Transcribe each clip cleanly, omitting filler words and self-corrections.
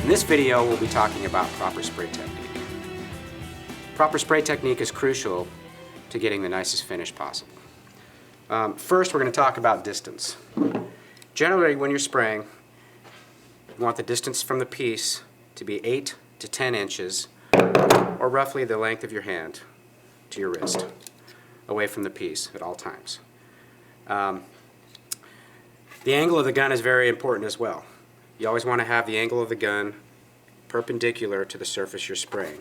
In this video, we'll be talking about proper spray technique. Proper spray technique is crucial to getting the nicest finish possible. First, we're going to talk about distance. Generally, when you're spraying, you want the distance from the piece to be 8 to 10 inches, or roughly the length of your hand to your wrist, away from the piece at all times. The angle of the gun is very important as well. You always want to have the angle of the gun perpendicular to the surface you're spraying.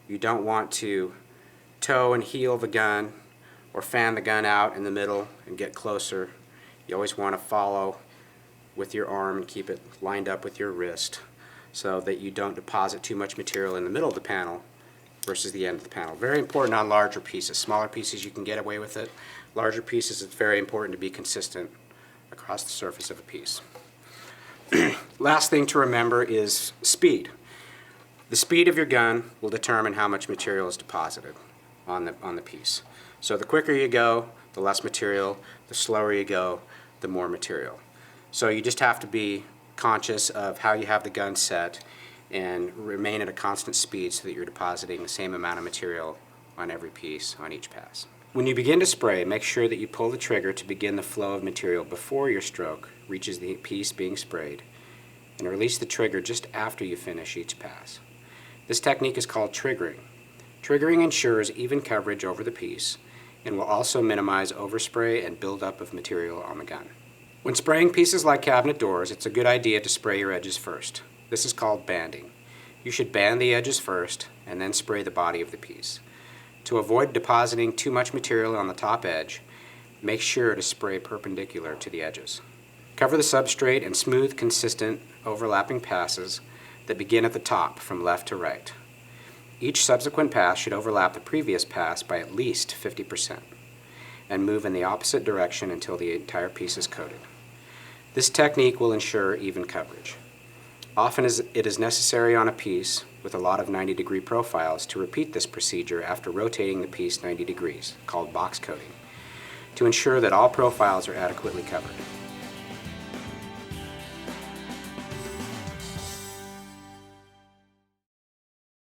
You don't want to toe and heel the gun or fan the gun out in the middle and get closer. You always want to follow with your arm and keep it lined up with your wrist so that you don't deposit too much material in the middle of the panel versus the end of the panel. Very important on larger pieces. Smaller pieces you can get away with it. Larger pieces, it's very important to be consistent across the surface of a piece. Last thing to remember is speed. The speed of your gun will determine how much material is deposited on the piece. So the quicker you go, the less material. The slower you go, the more material. So you just have to be conscious of how you have the gun set and remain at a constant speed so that you're depositing the same amount of material on every piece on each pass. When you begin to spray, make sure that you pull the trigger to begin the flow of material before your stroke reaches the piece being sprayed, and release the trigger just after you finish each pass. This technique is called triggering. Triggering ensures even coverage over the piece and will also minimize overspray and buildup of material on the gun. When spraying pieces like cabinet doors, it's a good idea to spray your edges first. This is called banding. You should band the edges first and then spray the body of the piece. To avoid depositing too much material on the top edge, make sure to spray perpendicular to the edges. Cover the substrate in smooth, consistent, overlapping passes that begin at the top from left to right. Each subsequent pass should overlap the previous pass by at least 50% and move in the opposite direction until the entire piece is coated. This technique will ensure even coverage. Often it is necessary on a piece with a lot of 90-degree profiles to repeat this procedure after rotating the piece 90 degrees, called box coating, to ensure that all profiles are adequately covered.